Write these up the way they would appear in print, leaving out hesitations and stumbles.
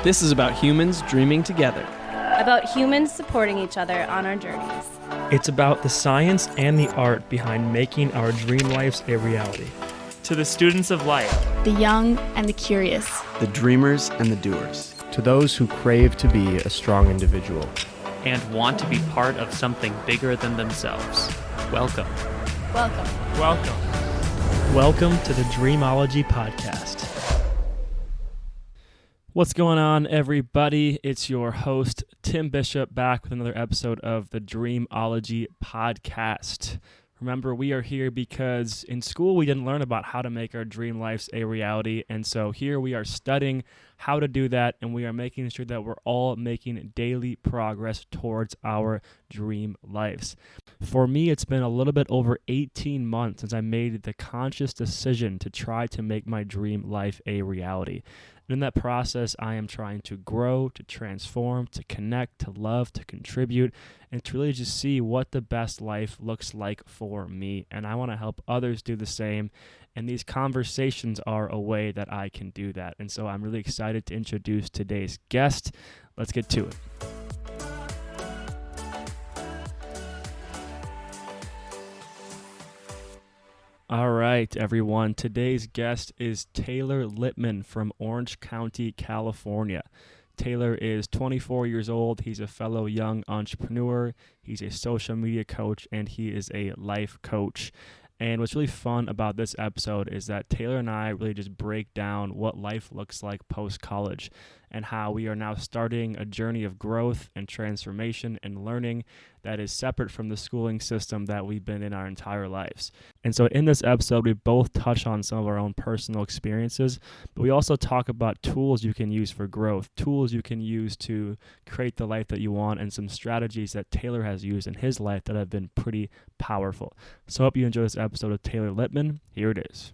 This is about humans dreaming together. About humans supporting each other on our journeys. It's about the science and the art behind making our dream lives a reality. To the students of life, the young and the curious, the dreamers and the doers, to those who crave to be a strong individual and want to be part of something bigger than themselves. Welcome. Welcome. Welcome. Welcome to the Dreamology podcast. What's going on, everybody? It's your host, Tim Bishop, back with another episode of the Dreamology podcast. Remember, we are here because in school we didn't learn about how to make our dream lives a reality, and so here we are studying how to do that, and we are making sure that we're all making daily progress towards our dream lives. For me, it's been a little bit over 18 months since I made the conscious decision to try to make my dream life a reality. And in that process, I am trying to grow, to transform, to connect, to love, to contribute, and to really just see what the best life looks like for me. And I want to help others do the same. And these conversations are a way that I can do that. And so I'm really excited to introduce today's guest. Let's get to it. All right, everyone. Today's guest is Taylor Lippman from Orange County, California. Taylor is 24 years old. He's a fellow young entrepreneur. He's a social media coach, and he is a life coach. And what's really fun about this episode is that Taylor and I really just break down what life looks like post-college and how we are now starting a journey of growth and transformation and learning that is separate from the schooling system that we've been in our entire lives. And so in this episode, we both touch on some of our own personal experiences, but we also talk about tools you can use for growth, tools you can use to create the life that you want, and some strategies that Taylor has used in his life that have been pretty powerful. So I hope you enjoy this episode of Taylor Lippman. Here it is.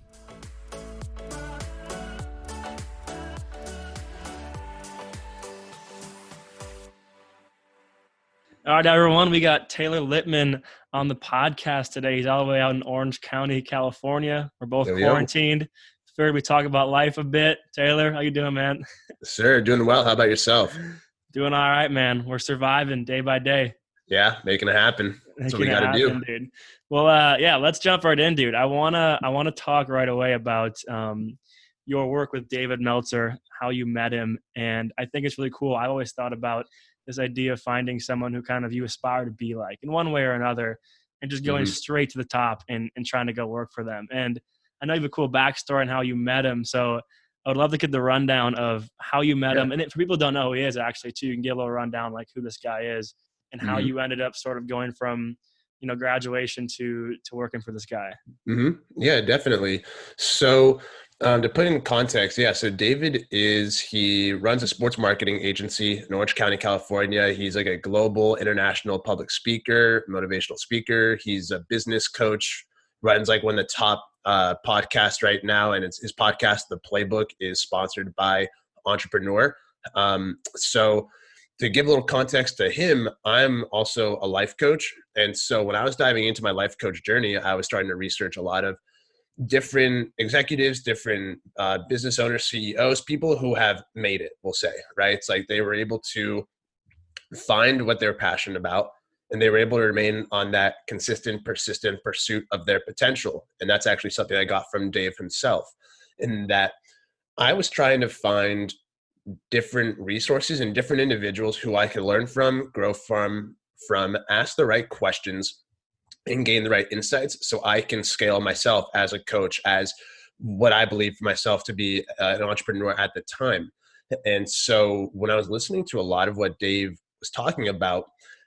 All right, everyone, we got Taylor Lippman on the podcast today. He's all the way out in Orange County, California. We're both quarantined. Figured we talk about life a bit. Taylor, how you doing, man? Sir, doing well. How about yourself? Doing all right, man. We're surviving day by day. Yeah, making it happen. That's what we got to do, dude. Well, yeah, let's jump right in, dude. I wanna talk right away about your work with David Meltzer, how you met him, and I think it's really cool. I always thought about this idea of finding someone who kind of you aspire to be like in one way or another and just going straight to the top and trying to go work for them. And I know you have a cool backstory on how you met him. So I would love to get the rundown of how you met him. And for people who don't know who he is actually too, you can get a little rundown like who this guy is and how you ended up sort of going from, you know, graduation to working for this guy. Yeah, definitely. So to put in context, so David he runs a sports marketing agency in Orange County, California. He's like a global international public speaker, motivational speaker. He's a business coach, runs like one of the top podcasts right now. And his podcast, The Playbook, is sponsored by Entrepreneur. So to give a little context to him, I'm also a life coach. And so when I was diving into my life coach journey, I was starting to research a lot of different executives, different business owners, CEOs, people who have made it, we'll say, right? It's like they were able to find what they're passionate about, and they were able to remain on that consistent, persistent pursuit of their potential. And that's actually something I got from Dave himself, in that I was trying to find different resources and different individuals who I could learn from, grow from, ask the right questions, and gain the right insights so I can scale myself as a coach, as what I believe for myself to be an entrepreneur at the time. And so when I was listening to a lot of what Dave was talking about,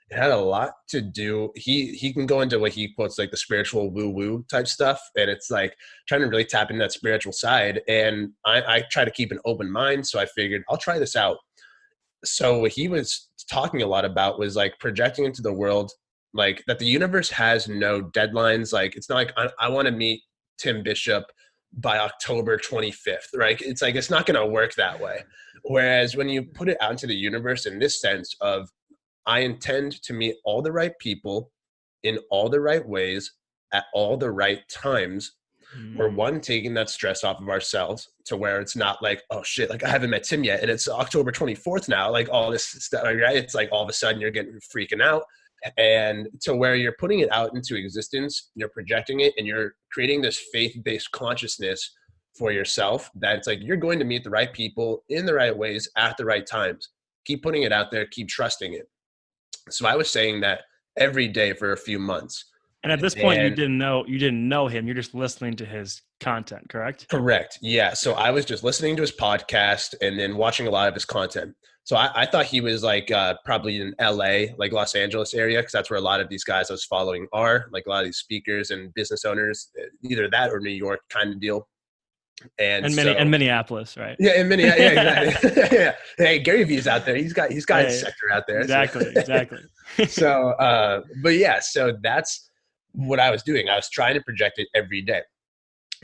it had a lot to do. He can go into what he quotes like the spiritual woo-woo type stuff. And it's like trying to really tap into that spiritual side. And I try to keep an open mind. So I figured I'll try this out. So what he was talking a lot about was like projecting into the world, like that the universe has no deadlines. Like, it's not like I want to meet Tim Bishop by October 25th, right? It's like, it's not going to work that way. Whereas when you put it out into the universe in this sense of, I intend to meet all the right people in all the right ways at all the right times, We're one, taking that stress off of ourselves to where it's not like, oh shit, like I haven't met Tim yet and it's October 24th now, like all this stuff, right? It's like all of a sudden you're getting freaking out, and to where you're putting it out into existence, you're projecting it, and you're creating this faith-based consciousness for yourself that it's like you're going to meet the right people in the right ways at the right times. Keep putting it out there, keep trusting it. So I was saying that every day for a few months. And at this point, you didn't know him. You're just listening to his content, correct? Correct. Yeah. So I was just listening to his podcast and then watching a lot of his content. So I thought he was like probably in LA, like Los Angeles area, because that's where a lot of these guys I was following are, like a lot of these speakers and business owners, either that or New York kind of deal. And Minneapolis, right? Yeah, in Minneapolis. Yeah, exactly. Yeah. Hey, Gary Vee's out there. He's got his sector out there. Exactly. So, but yeah, so that's what I was doing. I was trying to project it every day.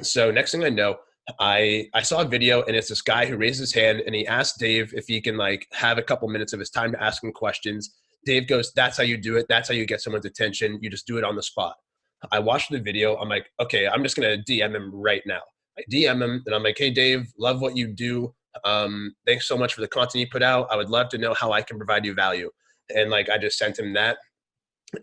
So next thing I know, I saw a video, and it's this guy who raised his hand and he asked Dave if he can like have a couple minutes of his time to ask him questions. Dave goes, "That's how you do it. That's how you get someone's attention. You just do it on the spot." I watched the video. I'm like, okay, I'm just going to DM him right now. I DM him and I'm like, "Hey Dave, love what you do. Thanks so much for the content you put out. I would love to know how I can provide you value." And like, I just sent him that.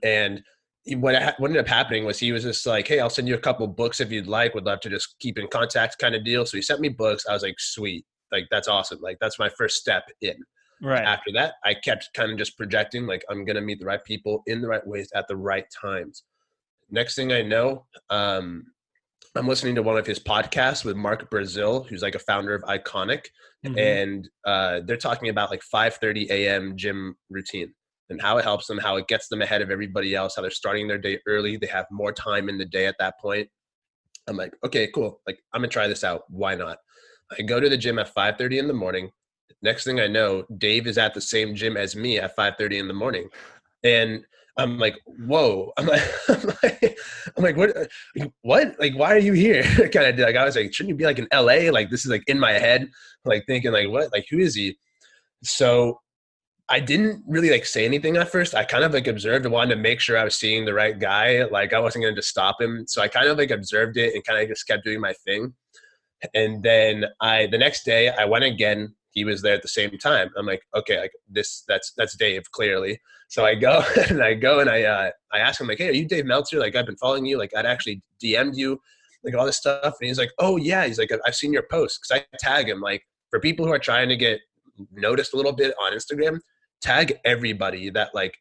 And what ended up happening was he was just like, "Hey, I'll send you a couple books if you'd like. Would love to just keep in contact," kind of deal. So he sent me books. I was like, sweet. Like, that's awesome. Like, that's my first step in. Right. After that, I kept kind of just projecting, like, I'm going to meet the right people in the right ways at the right times. Next thing I know, I'm listening to one of his podcasts with Mark Brazil, who's like a founder of Iconic. Mm-hmm. And they're talking about like 5:30 a.m. gym routine and how it helps them, how it gets them ahead of everybody else, how they're starting their day early. They have more time in the day at that point. I'm like, okay, cool. Like, I'm going to try this out. Why not? I go to the gym at 5:30 in the morning. Next thing I know, Dave is at the same gym as me at 5:30 in the morning. And I'm like, whoa. I'm like, what? Like, why are you here? Kind of like, I was like, shouldn't you be like in LA? Like, this is like in my head, like thinking like, what? Like, who is he? So I didn't really like say anything at first. I kind of like observed and wanted to make sure I was seeing the right guy. Like, I wasn't going to just stop him. So I kind of like observed it and kind of just kept doing my thing. And then the next day I went again. He was there at the same time. I'm like, okay, like that's Dave, clearly. So I go and I ask him like, "Hey, are you Dave Meltzer? Like, I've been following you. Like, I'd actually DM'd you, like all this stuff." And he's like, "Oh yeah." He's like, "I've seen your posts." Cause I tag him, like, for people who are trying to get noticed a little bit on Instagram, tag everybody that like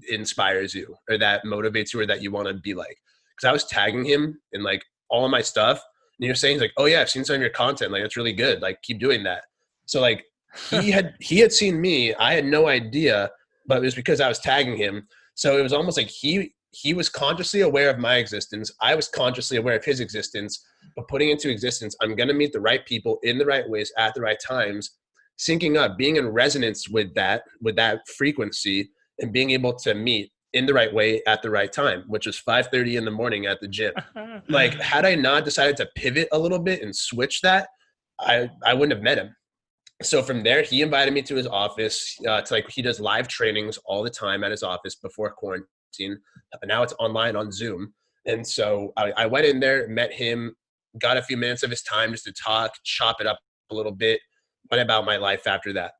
inspires you or that motivates you or that you want to be like. Cause I was tagging him in like all of my stuff. And you're saying, he's like, "Oh yeah, I've seen some of your content. Like, it's really good. Like, keep doing that." So like he had seen me. I had no idea, but it was because I was tagging him. So it was almost like he was consciously aware of my existence. I was consciously aware of his existence, but putting into existence, I'm going to meet the right people in the right ways at the right times, syncing up, being in resonance with that frequency, and being able to meet in the right way at the right time, which was 5:30 in the morning at the gym. Like, had I not decided to pivot a little bit and switch that, I wouldn't have met him. So from there, he invited me to his office. To like, he does live trainings all the time at his office before quarantine. Now it's online on Zoom. And so I went in there, met him, got a few minutes of his time just to talk, chop it up a little bit, went about my life after that.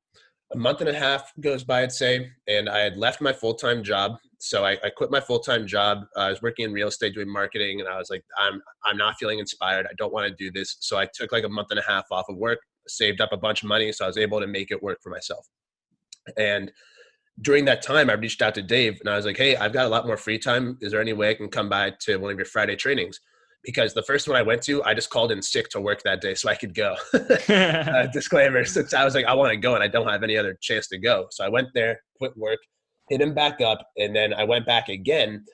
A month and a half goes by, I'd say, and I had left my full-time job. So I quit my full-time job. I was working in real estate doing marketing, and I was like, I'm not feeling inspired. I don't want to do this. So I took like a month and a half off of work, saved up a bunch of money, so I was able to make it work for myself. And during that time, I reached out to Dave, and I was like, "Hey, I've got a lot more free time. Is there any way I can come by to one of your Friday trainings?" Because the first one I went to, I just called in sick to work that day so I could go. Disclaimer. So I was like, I want to go and I don't have any other chance to go. So I went there, quit work, hit him back up, and then I went back again.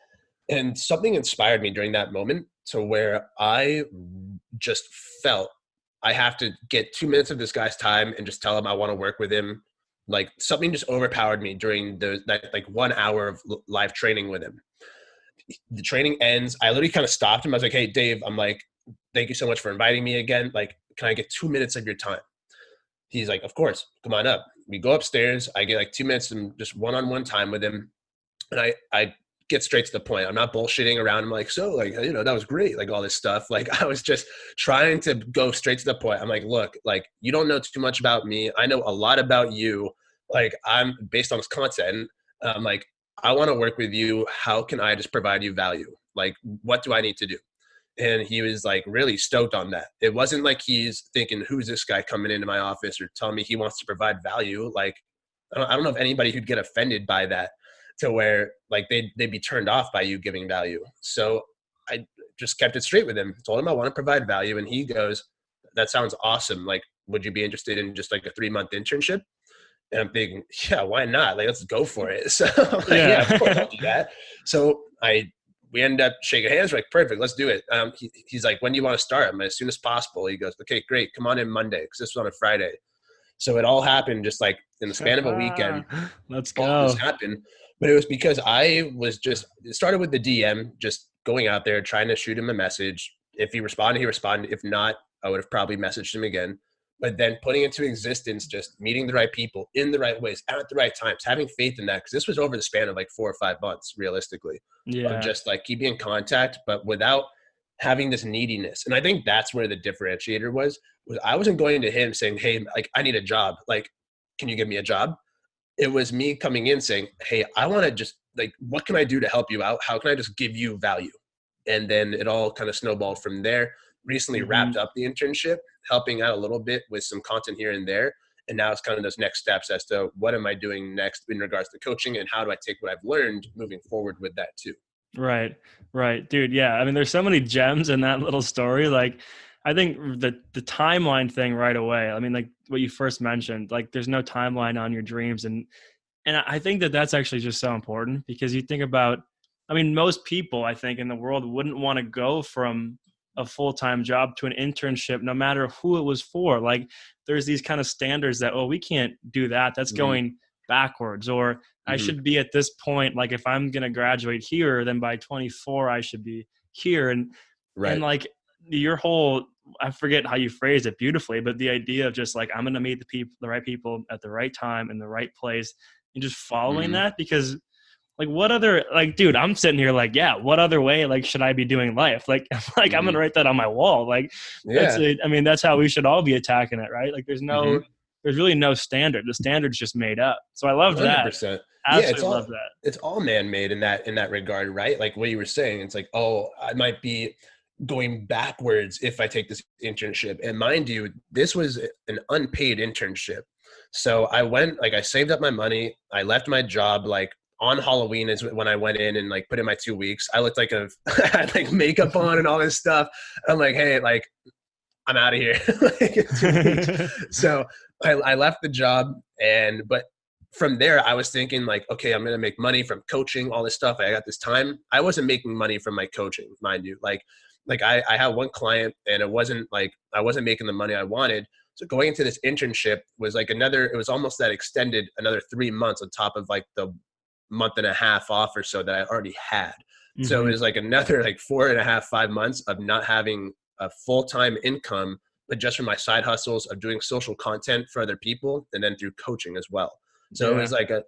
And something inspired me during that moment to where I just felt I have to get 2 minutes of this guy's time and just tell him I want to work with him. Like, something just overpowered me during that like 1 hour of live training with him. The training ends. I literally kind of stopped him. I was like, "Hey, Dave," I'm like, "thank you so much for inviting me again. Like, can I get 2 minutes of your time?" He's like, "Of course, come on up." We go upstairs. I get like 2 minutes and just one-on-one time with him. And I get straight to the point. I'm not bullshitting around. I'm like, so like, that was great. Like all this stuff. Like I was just trying to go straight to the point. I'm like, look, like you don't know too much about me. I know a lot about you. Like I'm based on this content. Like I want to work with you. How can I just provide you value? Like, what do I need to do? And he was like really stoked on that. It wasn't like he's thinking, who's this guy coming into my office or telling me he wants to provide value? Like, I don't know if anybody who'd get offended by that to where like they'd be turned off by you giving value. So I just kept it straight with him, told him I want to provide value. And he goes, that sounds awesome. Like, would you be interested in just like a 3-month internship? And I'm thinking, yeah, why not? Like, let's go for it. So like, yeah, of course I'll do that. So we ended up shaking hands. We're like, perfect, let's do it. He's like, when do you want to start? I'm like, as soon as possible. He goes, okay, great. Come on in Monday. Cause this was on a Friday. So it all happened just like in the span of a weekend. Let's go. All this happened. But it was because it started with the DM, just going out there, trying to shoot him a message. If he responded, he responded. If not, I would have probably messaged him again. But then putting into existence, just meeting the right people in the right ways at the right times, having faith in that. Because this was over the span of like 4 or 5 months, realistically. Yeah. Of just like keeping in contact, but without having this neediness. And I think that's where the differentiator was I wasn't going to him saying, hey, like I need a job. Like, can you give me a job? It was me coming in saying, hey, I want to just like, what can I do to help you out? How can I just give you value? And then it all kind of snowballed from there. Recently wrapped up the internship, helping out a little bit with some content here and there. And now it's kind of those next steps as to what am I doing next in regards to coaching and how do I take what I've learned moving forward with that too. Right. Dude. Yeah. I mean, there's so many gems in that little story. Like, I think the timeline thing right away, I mean, like what you first mentioned, like there's no timeline on your dreams. And I think that that's actually just so important because you think about, I mean, most people I think in the world wouldn't want to go from a full-time job to an internship, no matter who it was for. Like there's these kind of standards that, oh, we can't do that. That's going backwards. Or I should be at this point. Like if I'm going to graduate here, then by 24, I should be here. And like your whole, I forget how you phrased it beautifully, but the idea of just like, I'm going to meet the right people at the right time in the right place and just following that because like what other, like, dude, I'm sitting here like, yeah, what other way, like, should I be doing life? Like, I'm going to write that on my wall. Like, that's it. I mean, that's how we should all be attacking it, right? Like, there's really no standard. The standard's just made up. So I love 100%. That. Absolutely love that. It's all man-made in that regard, right? Like what you were saying, it's like, oh, I might be going backwards if I take this internship. And mind you, this was an unpaid internship. So I saved up my money. I left my job like on Halloween is when I went in and like put in my 2 weeks. I looked like I had like makeup on and all this stuff. I'm like, hey, like I'm out of here. Like, 2 weeks. So I left the job but from there I was thinking like, okay, I'm going to make money from coaching, all this stuff. I got this time. I wasn't making money from my coaching, mind you. Like I had one client and it wasn't like, I wasn't making the money I wanted. So going into this internship was like it was almost that extended another 3 months on top of like the month and a half off or so that I already had. So it was like another like 4.5, 5 months of not having a full-time income, but just from my side hustles of doing social content for other people and then through coaching as well. So it was like a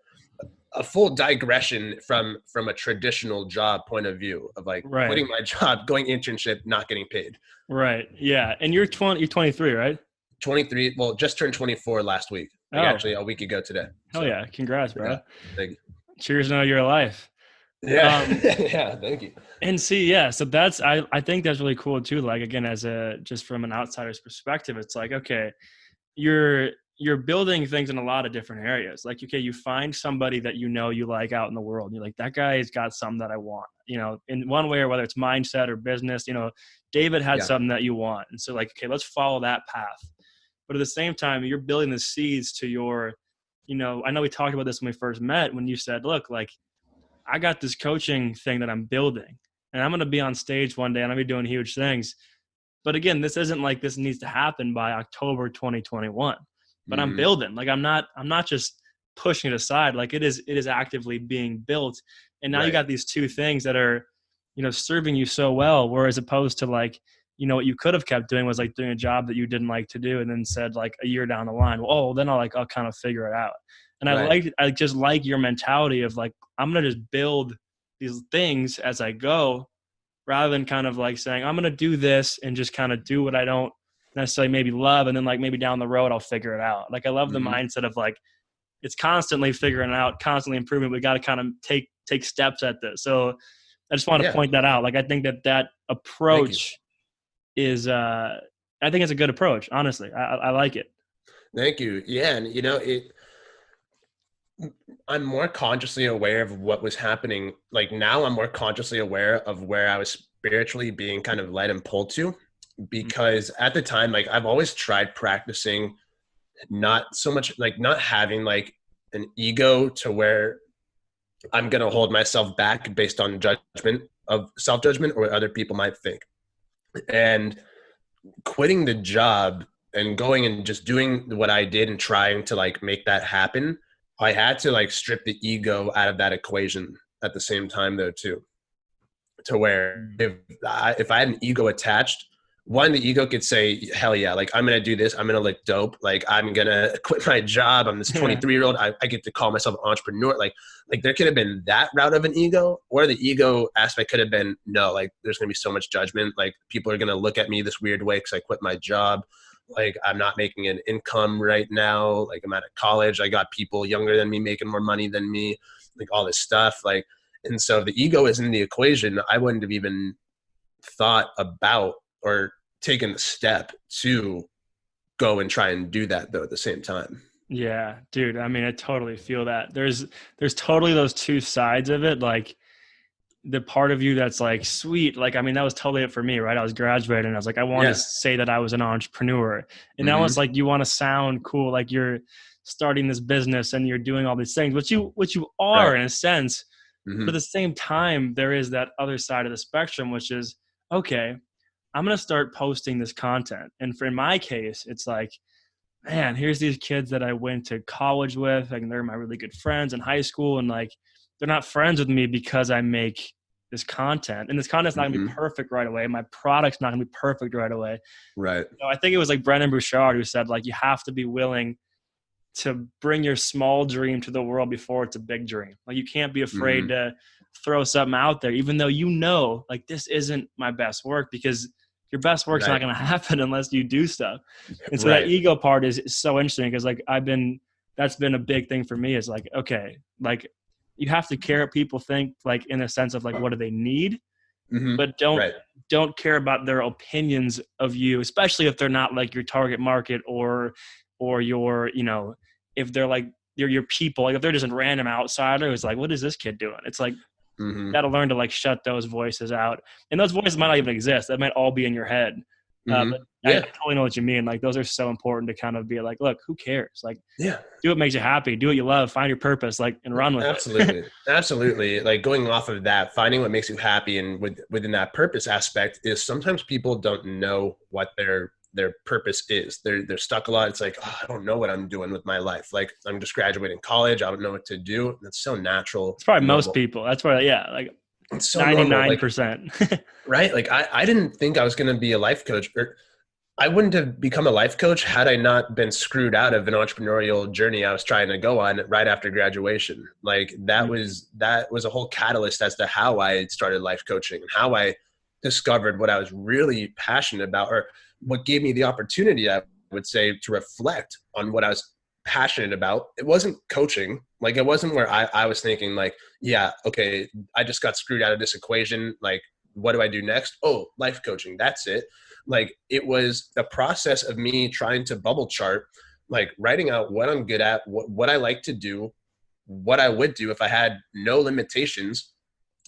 full digression from a traditional job point of view of like quitting my job, going internship, not getting paid. Right. Yeah. And you're 23, right? 23. Well, just turned 24 last week. Like actually a week ago today. Hell yeah. Congrats, bro. Yeah, thank you. Cheers to your life. Yeah. Yeah. Thank you. And see, so that's, I think that's really cool too. Like, again, just from an outsider's perspective, it's like, okay, you're building things in a lot of different areas. Like, okay, you find somebody that you like out in the world. You're like, that guy's got something that I want, in one way, or whether it's mindset or business, David had something that you want. And so like, okay, let's follow that path. But at the same time, you're building the seeds to your, I know we talked about this when we first met, when you said, look, like I got this coaching thing that I'm building and I'm going to be on stage one day and I'll be doing huge things. But again, this isn't like this needs to happen by October 2021, but I'm building. Like I'm not just pushing it aside. Like it is actively being built. And now you got these two things that are, serving you so well. Whereas opposed to like, what you could have kept doing was like doing a job that you didn't like to do. And then said like a year down the line, well, then I'll kind of figure it out. And I just like your mentality of like, I'm going to just build these things as I go, rather than kind of like saying, I'm going to do this and just kind of do what I don't necessarily maybe love. And then like maybe down the road, I'll figure it out. Like I love the mindset of like, it's constantly figuring it out, constantly improving. We got to kind of take steps at this. So I just want to point that out. Like, I think that approach is, I think it's a good approach. Honestly, I like it. Thank you. Yeah. And I'm more consciously aware of what was happening. Like now I'm more consciously aware of where I was spiritually being kind of led and pulled to, because at the time, like I've always tried practicing not so much like not having like an ego to where I'm going to hold myself back based on self-judgment or what other people might think. And quitting the job and going and just doing what I did and trying to like make that happen, I had to like strip the ego out of that equation at the same time though too, to where if I had an ego attached, one, the ego could say, hell yeah, like I'm going to do this. I'm going to look dope. Like I'm going to quit my job. I'm this 23-year-old. I get to call myself an entrepreneur. Like there could have been that route of an ego, or the ego aspect could have been, no, like there's going to be so much judgment. Like people are going to look at me this weird way because I quit my job. Like I'm not making an income right now. Like I'm out of college. I got people younger than me making more money than me, like all this stuff. Like, and so if the ego is in the equation, I wouldn't have even thought about or taken the step to go and try and do that though at the same time. Yeah, dude. I mean, I totally feel that. There's totally those two sides of it. Like the part of you that's like, sweet. Like, I mean, that was totally it for me, right? I was graduating and I was like, I want to say that I was an entrepreneur. And now it's like, you want to sound cool. Like you're starting this business and you're doing all these things, which you are in a sense. But at the same time, there is that other side of the spectrum, which is, okay, I'm going to start posting this content. And in my case, it's like, man, here's these kids that I went to college with, and they're my really good friends in high school. And like, they're not friends with me because I make this content, and this content's not gonna be perfect right away. My product's not gonna be perfect right away. Right. So I think it was like Brendan Bouchard who said, like, you have to be willing to bring your small dream to the world before it's a big dream. Like you can't be afraid to throw something out there, even though you know, like this isn't my best work, because your best work's not going to happen unless you do stuff. And so that ego part is so interesting, because like that's been a big thing for me, is like, okay, like you have to care what people think, like in a sense of like, what do they need? But don't care about their opinions of you, especially if they're not like your target market or your, you know, if they're like your people, like if they're just a random outsider who's like, what is this kid doing? It's like, you got to learn to like shut those voices out, and those voices might not even exist. That might all be in your head. But I totally know what you mean. Like those are so important to kind of be like, look, who cares? Like, do what makes you happy, do what you love, find your purpose, like, and run with it. Absolutely. Like going off of that, finding what makes you happy, and within that purpose aspect is sometimes people don't know what their purpose is. They're stuck a lot. It's like, oh, I don't know what I'm doing with my life. Like I'm just graduating college. I don't know what to do. That's so natural. It's probably most people. That's why, like it's so 99%. Like, right. Like I didn't think I was going to be a life coach, or I wouldn't have become a life coach had I not been screwed out of an entrepreneurial journey I was trying to go on right after graduation. Like that was a whole catalyst as to how I started life coaching and how I discovered what I was really passionate about, or what gave me the opportunity, I would say, to reflect on what I was passionate about. It wasn't coaching. Like it wasn't where I was thinking like, yeah, okay, I just got screwed out of this equation. Like, what do I do next? Oh, life coaching. That's it. Like it was the process of me trying to bubble chart, like writing out what I'm good at, what I like to do, what I would do if I had no limitations,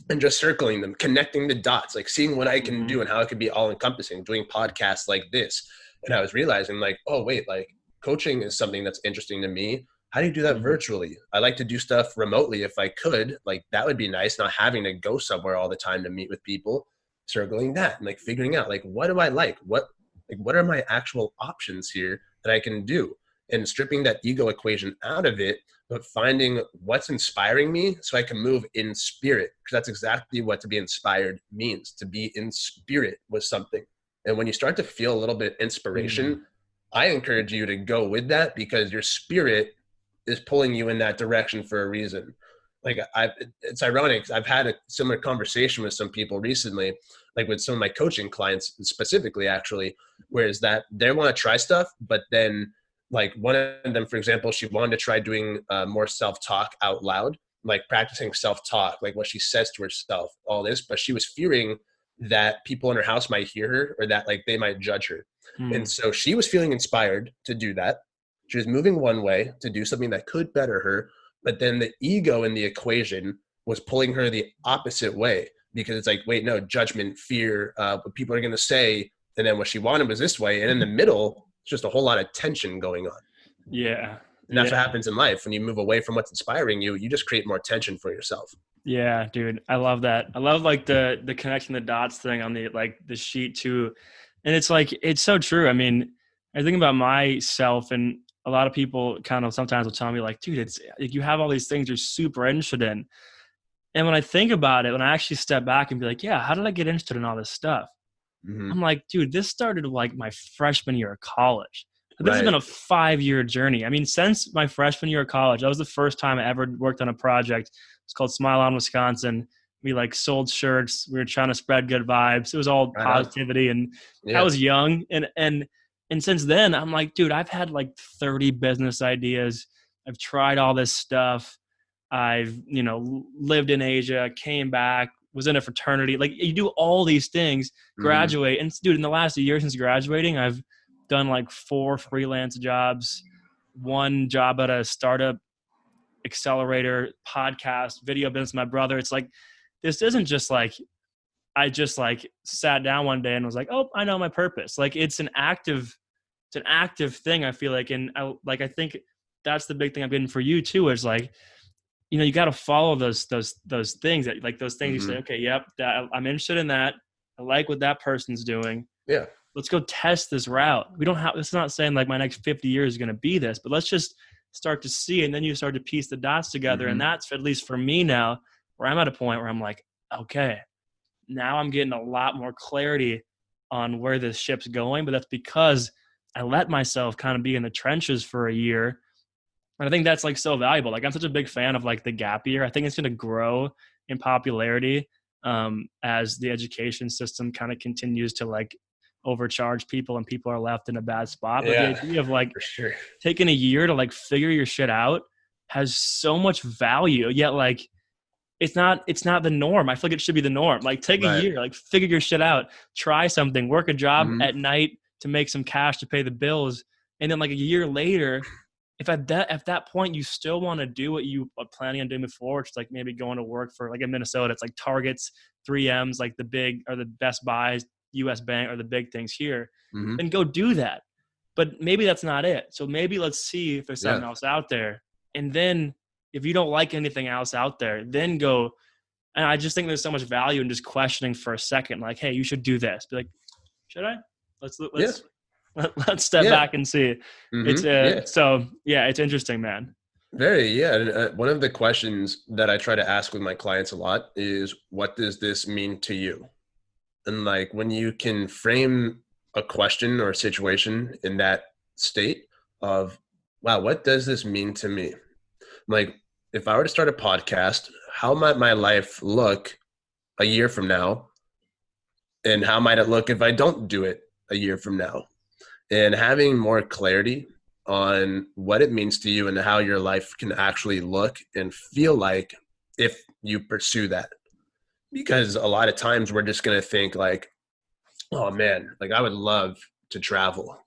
and just circling them, connecting the dots, like seeing what I can do and how it could be all encompassing, doing podcasts like this. And I was realizing like, oh wait, like coaching is something that's interesting to me. How do you do that virtually? I like to do stuff remotely if I could. Like that would be nice, not having to go somewhere all the time to meet with people. Circling that and like figuring out like, what do I like? What are my actual options here that I can do? And stripping that ego equation out of it, but finding what's inspiring me so I can move in spirit. Because that's exactly what to be inspired means, to be in spirit with something. And when you start to feel a little bit of inspiration, I encourage you to go with that, because your spirit is pulling you in that direction for a reason. like it's ironic. I've had a similar conversation with some people recently, like with some of my coaching clients specifically, actually, whereas that they want to try stuff, but then like one of them, for example, she wanted to try doing more self-talk out loud, like practicing self-talk, like what she says to herself, all this, but she was fearing that people in her house might hear her or that like they might judge her. And so she was feeling inspired to do that. She was moving one way to do something that could better her, but then the ego in the equation was pulling her the opposite way because it's like, wait, no, judgment, fear, what people are going to say. And then what she wanted was this way. And in the middle, it's just a whole lot of tension going on. Yeah. And that's what happens in life. When you move away from what's inspiring you, you just create more tension for yourself. Yeah, dude. I love that. I love like the connecting the dots thing on the sheet too. And it's like, it's so true. I mean, I think about myself, and a lot of people kind of sometimes will tell me like, dude, it's like you have all these things you're super interested in. And when I think about it, when I actually step back and be like, yeah, how did I get interested in all this stuff? I'm like, dude, this started like my freshman year of college. This has been a 5-year journey. I mean, since my freshman year of college, that was the first time I ever worked on a project. It's called Smile On Wisconsin. We like sold shirts. We were trying to spread good vibes. It was all positivity, and I was young. And since then, I'm like, dude, I've had like 30 business ideas. I've tried all this stuff. I've, lived in Asia, came back, was in a fraternity. Like you do all these things, graduate. And dude, in the last year since graduating, I've done like 4 freelance jobs, 1 job at a startup accelerator, podcast, video business. My brother, it's like, this isn't just like, I just like sat down one day and was like, oh, I know my purpose. Like it's an active thing. I feel like, and I think that's the big thing I've been for you too, is like, you got to follow those things that like those things you say, okay, yep, I'm interested in that. I like what that person's doing. Yeah. Let's go test this route. It's not saying like my next 50 years is going to be this, but let's just start to see. And then you start to piece the dots together. And that's, at least for me now, where I'm at a point where I'm like, okay, now I'm getting a lot more clarity on where this ship's going. But that's because I let myself kind of be in the trenches for a year. And I think that's like so valuable. Like I'm such a big fan of like the gap year. I think it's going to grow in popularity as the education system kind of continues to like overcharge people and people are left in a bad spot. But the idea of like taking a year to like figure your shit out has so much value. Yet like it's not the norm. I feel like it should be the norm. Like take a year, like figure your shit out, try something, work a job at night to make some cash to pay the bills. And then like a year later, if at that point you still want to do what you are planning on doing before, which is like maybe going to work for like in Minnesota, it's like Targets, 3Ms, like the big or the Best Buys, US Bank are the big things here, then go do that. But maybe that's not it. So maybe let's see if there's something else out there. And then if you don't like anything else out there, then go. And I just think there's so much value in just questioning for a second, like, hey, you should do this. Be like, should I? Let's step back and see. So it's interesting, man. Very, And one of the questions that I try to ask with my clients a lot is, what does this mean to you? And like when you can frame a question or a situation in that state of, wow, what does this mean to me? Like if I were to start a podcast, how might my life look a year from now? And how might it look if I don't do it a year from now? And having more clarity on what it means to you and how your life can actually look and feel like if you pursue that. Because a lot of times we're just going to think like, oh man, like I would love to travel,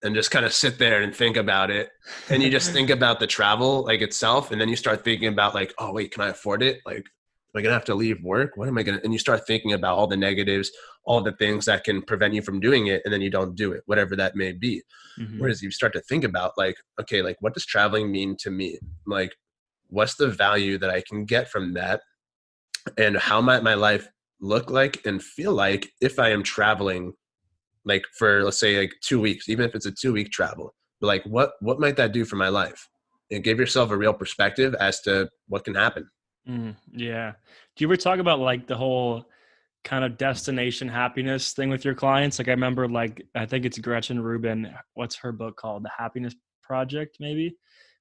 and just kind of sit there and think about it. And you just think about the travel like itself. And then you start thinking about like, oh wait, can I afford it? Like, am I going to have to leave work? What am I going to, and you start thinking about all the negatives, all the things that can prevent you from doing it. And then you don't do it, whatever that may be. Whereas you start to think about like, okay, like what does traveling mean to me? Like, what's the value that I can get from that? And how might my life look like and feel like if I am traveling, like for, let's say like 2 weeks, even if it's a 2-week travel, but like what might that do for my life? And give yourself a real perspective as to what can happen. Yeah. Do you ever talk about like the whole kind of destination happiness thing with your clients? Like I remember like, I think it's Gretchen Rubin. What's her book called? The Happiness Project, maybe?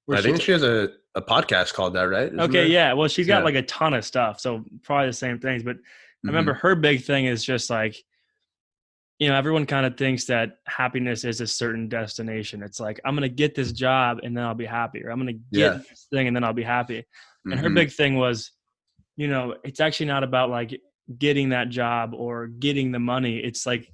where I think she has a podcast called that, right? Isn't okay, there? yeah. Well, she's got Yeah. like a ton of stuff, so probably the same things. But I remember Mhm. her big thing is just like, everyone kind of thinks that happiness is a certain destination. It's like, I'm going to get this job and then I'll be happy, or I'm going to get Yeah. this thing and then I'll be happy. And her Mhm. big thing was, it's actually not about like getting that job or getting the money. It's like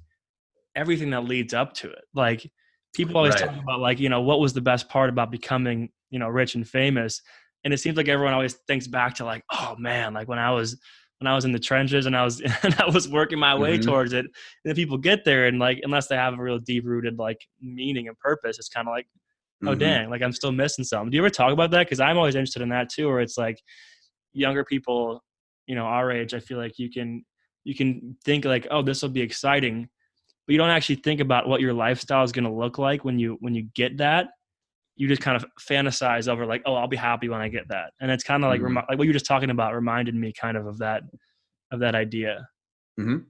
everything that leads up to it. Like people always Right. talk about like, what was the best part about becoming, rich and famous. And it seems like everyone always thinks back to like, oh man, like when I was in the trenches and I was and I was working my way Mhm. towards it. And then people get there and like unless they have a real deep rooted like meaning and purpose, it's kind of like, oh Mhm. dang, like I'm still missing something. Do you ever talk about that? Because I'm always interested in that too, where it's like younger people, our age, I feel like you can think like, oh, this will be exciting, but you don't actually think about what your lifestyle is going to look like when you get that. You just kind of fantasize over like, oh, I'll be happy when I get that. And it's kind of like Mhm. like what you were just talking about reminded me kind of that idea. Mhm.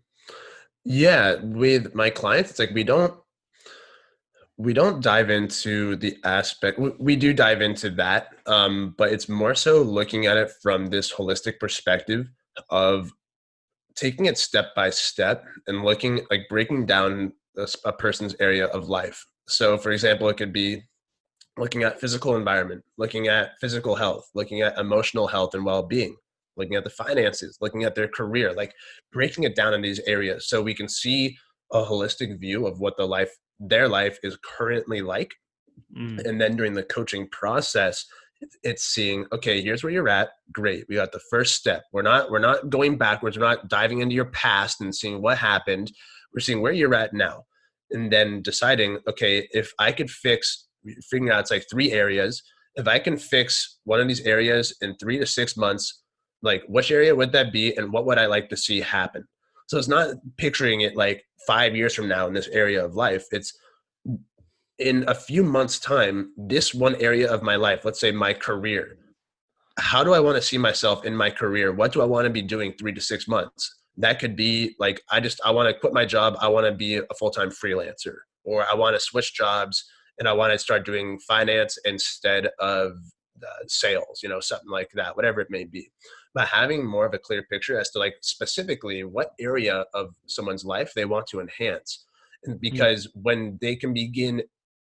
Yeah, with my clients, it's like we don't dive into the aspect. We do dive into that, but it's more so looking at it from this holistic perspective of taking it step by step and looking like breaking down a person's area of life. So, for example, it could be looking at physical environment, looking at physical health, looking at emotional health and well-being, looking at the finances, looking at their career, like breaking it down in these areas so we can see a holistic view of what their life is currently like. Mm. And then during the coaching process, it's seeing, okay, here's where you're at. Great. We got the first step. We're not going backwards. We're not diving into your past and seeing what happened. We're seeing where you're at now. And then deciding, okay, if I could figuring out it's like 3 areas. If I can fix one of these areas in 3 to 6 months, like which area would that be and what would I like to see happen? So it's not picturing it like 5 years from now in this area of life. It's in a few months' time, this one area of my life, let's say my career, how do I want to see myself in my career? What do I want to be doing 3 to 6 months? That could be like, I want to quit my job. I want to be a full-time freelancer, or I want to switch jobs and I want to start doing finance instead of sales, something like that, whatever it may be. But having more of a clear picture as to like specifically what area of someone's life they want to enhance. And Mm. because when they can begin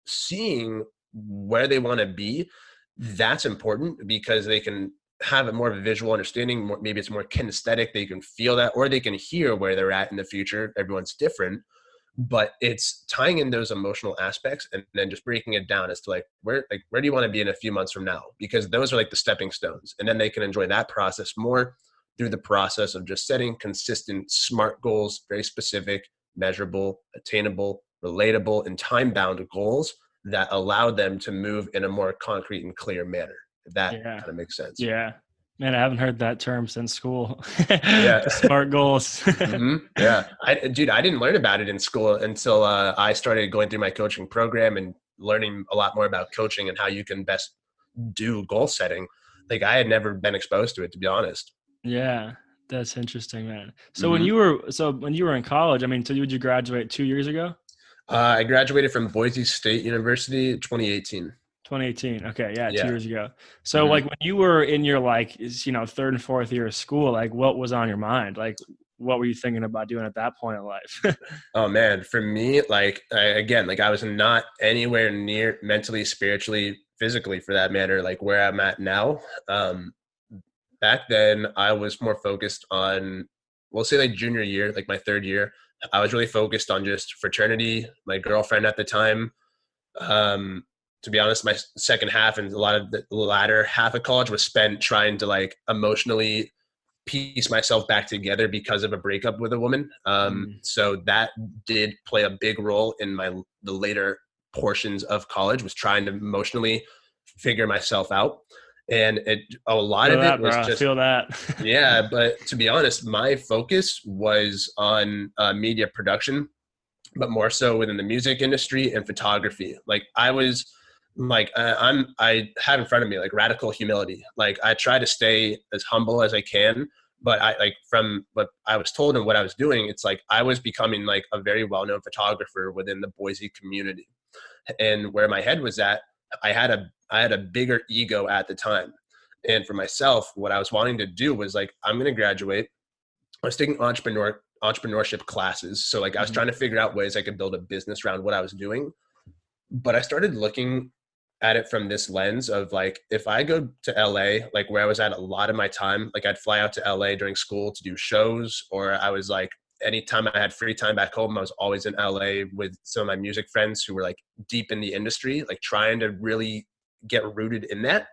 seeing where they want to be, that's important because they can have a more of a visual understanding. Maybe it's more kinesthetic. They can feel that, or they can hear where they're at in the future. Everyone's different, but it's tying in those emotional aspects and then just breaking it down as to where do you want to be in a few months from now? Because those are like the stepping stones. And then they can enjoy that process more through the process of just setting consistent, smart goals, very specific, measurable, attainable, relatable, and time-bound goals that allow them to move in a more concrete and clear manner. If that Yeah. kind of makes sense. Yeah. Man, I haven't heard that term since school. Yeah. Smart goals. Yeah. I didn't learn about it in school until I started going through my coaching program and learning a lot more about coaching and how you can best do goal setting. Like I had never been exposed to it, to be honest. Yeah, that's interesting, man. So when Mhm. you were in college, I mean, so did you graduate 2 years ago? I graduated from Boise State University 2018. 2018. Okay, yeah, 2 Yeah. years ago. So Mhm. like when you were in your like third and fourth year of school, like what was on your mind? Like what were you thinking about doing at that point in life? Oh man, for me, I was not anywhere near mentally, spiritually, physically, for that matter, like where I'm at now. Back then, I was more focused on, we'll say like junior year, like my third year. I was really focused on just fraternity. My girlfriend at the time. Um, to be honest, my second half and a lot of the latter half of college was spent trying to like emotionally piece myself back together because of a breakup with a woman. Mm. So that did play a big role in the later portions of college, was trying to emotionally figure myself out. And a lot Feel of it that, was bro. just, Feel that. yeah. But to be honest, my focus was on media production, but more so within the music industry and photography. Like I was like, I have in front of me like radical humility. Like I try to stay as humble as I can, but I like from what I was told and what I was doing, it's like I was becoming like a very well-known photographer within the Boise community. And where my head was at, I had a bigger ego at the time. And for myself, what I was wanting to do was like, I'm going to graduate. I was taking entrepreneurship classes. So like I was trying to figure out ways I could build a business around what I was doing. But I started looking at it from this lens of like, if I go to LA, like where I was at a lot of my time, like I'd fly out to LA during school to do shows, or I was like, anytime I had free time back home, I was always in LA with some of my music friends who were like deep in the industry, like trying to really get rooted in that.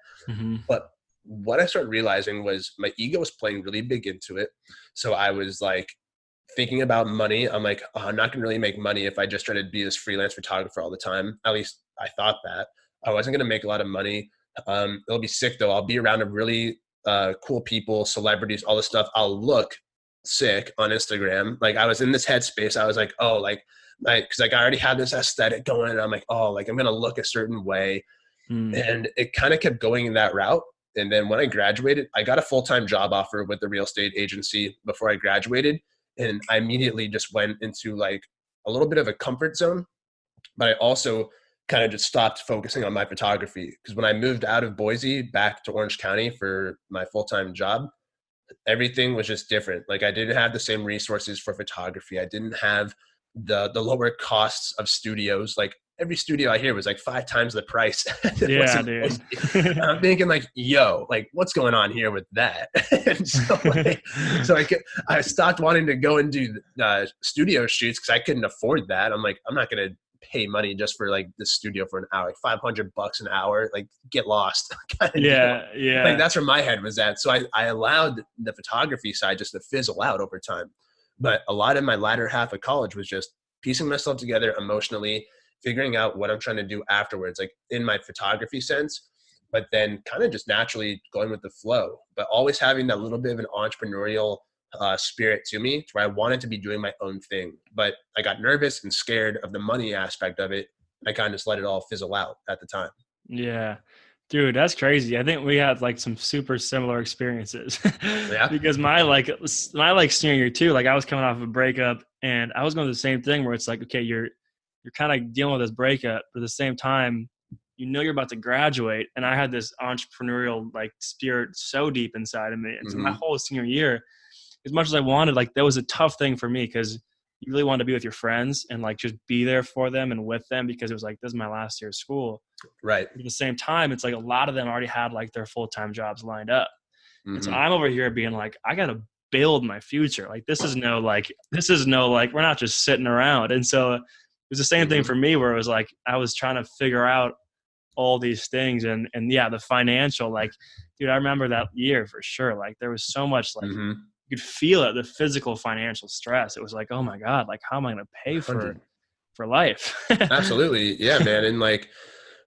But what I started realizing was my ego was playing really big into it. So I was like thinking about money. I'm like, oh, I'm not going to really make money if I just try to be this freelance photographer all the time. At least I thought that. I wasn't going to make a lot of money. It'll be sick though. I'll be around a really cool people, celebrities, all this stuff. I'll look sick on Instagram. Like I was in this headspace. I was like, oh, like, cause like I already had this aesthetic going. And I'm like, oh, like I'm going to look a certain way. And it kind of kept going in that route. And then when I graduated, I got a full-time job offer with the real estate agency before I graduated. And I immediately just went into like a little bit of a comfort zone, but I also kind of just stopped focusing on my photography. Because when I moved out of Boise back to Orange County for my full-time job, everything was just different. Like I didn't have the same resources for photography. I didn't have the lower costs of studios. Like every studio I hear was like 5 times the price. Yeah, dude. I'm thinking like, yo, like what's going on here with that? And so, like, I stopped wanting to go and do studio shoots because I couldn't afford that. I'm like, I'm not going to pay money just for like the studio for an hour, like $500 an hour, like get lost. Yeah. Like that's where my head was at. So I allowed the photography side just to fizzle out over time. But a lot of my latter half of college was just piecing myself together emotionally, figuring out what I'm trying to do afterwards, like in my photography sense, but then kind of just naturally going with the flow, but always having that little bit of an entrepreneurial spirit to me where I wanted to be doing my own thing. But I got nervous and scared of the money aspect of it. I kind of just let it all fizzle out at the time. Yeah. Dude, that's crazy. I think we had like some super similar experiences. Yeah. Because my senior year too, like I was coming off of a breakup and I was going through the same thing where it's like, okay, you're kind of dealing with this breakup, but at the same time, you know, you're about to graduate. And I had this entrepreneurial like spirit so deep inside of me. And so my whole senior year, as much as I wanted, like that was a tough thing for me because you really wanted to be with your friends and like just be there for them and with them because it was like, this is my last year of school. Right. At the same time, it's like a lot of them already had like their full-time jobs lined up. And so I'm over here being like, I got to build my future. Like, this is no, like, we're not just sitting around. And so it was the same thing for me where it was like, I was trying to figure out all these things and yeah, the financial, like, dude, I remember that year for sure. Like there was so much like, you could feel it, the physical financial stress. It was like, oh my God, like how am I going to pay for life? Absolutely. Yeah, man. And like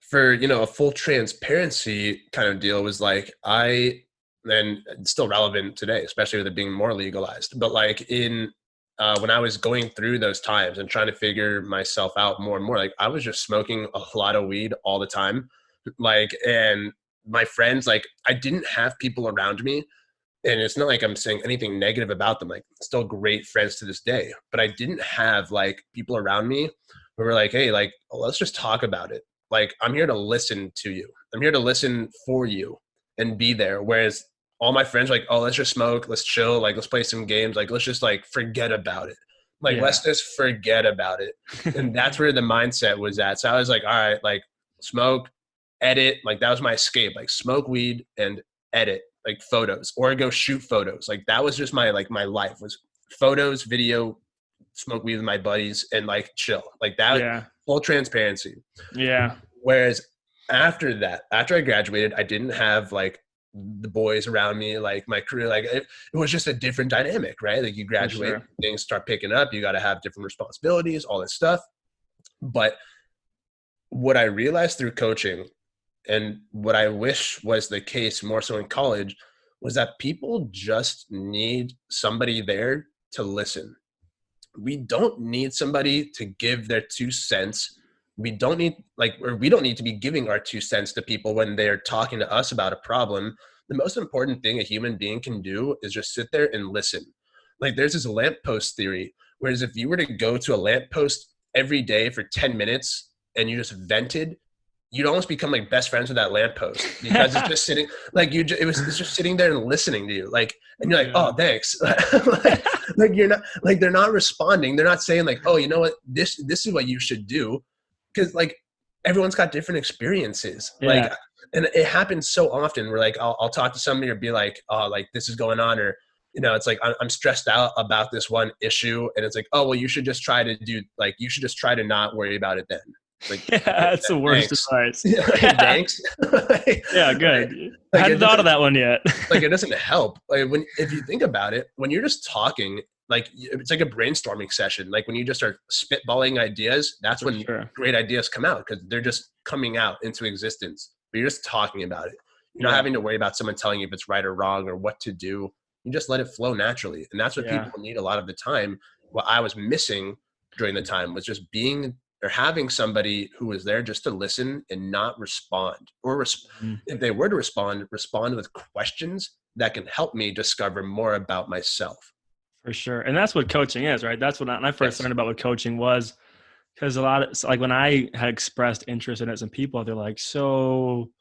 for, you know, a full transparency kind of deal was like, and it's still relevant today, especially with it being more legalized, but like in, when I was going through those times and trying to figure myself out more and more, like I was just smoking a lot of weed all the time. Like, and my friends, like I didn't have people around me. And it's not like I'm saying anything negative about them. Like still great friends to this day, but I didn't have like people around me who were like, hey, like, let's just talk about it. Like, I'm here to listen to you. I'm here to listen for you and be there. Whereas all my friends were like, oh, let's just smoke. Let's chill. Like, let's play some games. Like, let's just like forget about it. Like, let's just forget about it. And that's where the mindset was at. So I was like, all right, like smoke, edit. Like that was my escape. Like smoke weed and edit. Like photos or go shoot photos. Like that was just my life was photos, video, smoke weed with my buddies and like chill like that. Full transparency. Yeah. Whereas after that, after I graduated, I didn't have like the boys around me, like my crew, like it was just a different dynamic, right? Like you graduate, things start picking up. You got to have different responsibilities, all this stuff. But what I realized through coaching and what I wish was the case more so in college was that people just need somebody there to listen. We don't need somebody to give their 2 cents. We don't need to be giving our 2 cents to people when they're talking to us about a problem. The most important thing a human being can do is just sit there and listen. Like there's this lamppost theory, whereas if you were to go to a lamppost every day for 10 minutes and you just vented, you'd almost become like best friends with that lamppost because it's just sitting like it's just sitting there and listening to you. Like, and you're like, oh, thanks. like you're not like, they're not responding. They're not saying like, oh, you know what, this is what you should do. Cause like everyone's got different experiences. Like, and it happens so often where like, I'll talk to somebody or be like, oh, like this is going on, or, you know, it's like, I'm stressed out about this one issue. And it's like, oh, well, you should just try to not worry about it then. Like, that's the worst advice. Thanks. Yeah, good. I hadn't thought of that one yet. Like, it doesn't help. Like, if you think about it, when you're just talking, like, it's like a brainstorming session. Like, when you just start spitballing ideas, that's when great ideas come out, because they're just coming out into existence. But you're just talking about it. You're not having to worry about someone telling you if it's right or wrong or what to do. You just let it flow naturally. And that's what people need a lot of the time. What I was missing during the time was just being or having somebody who was there just to listen and not respond, or if they were to respond with questions that can help me discover more about myself. For sure. And that's what coaching is, right? That's what I first learned about what coaching was, because a lot of, like, when I had expressed interest in it, some people, they're like, so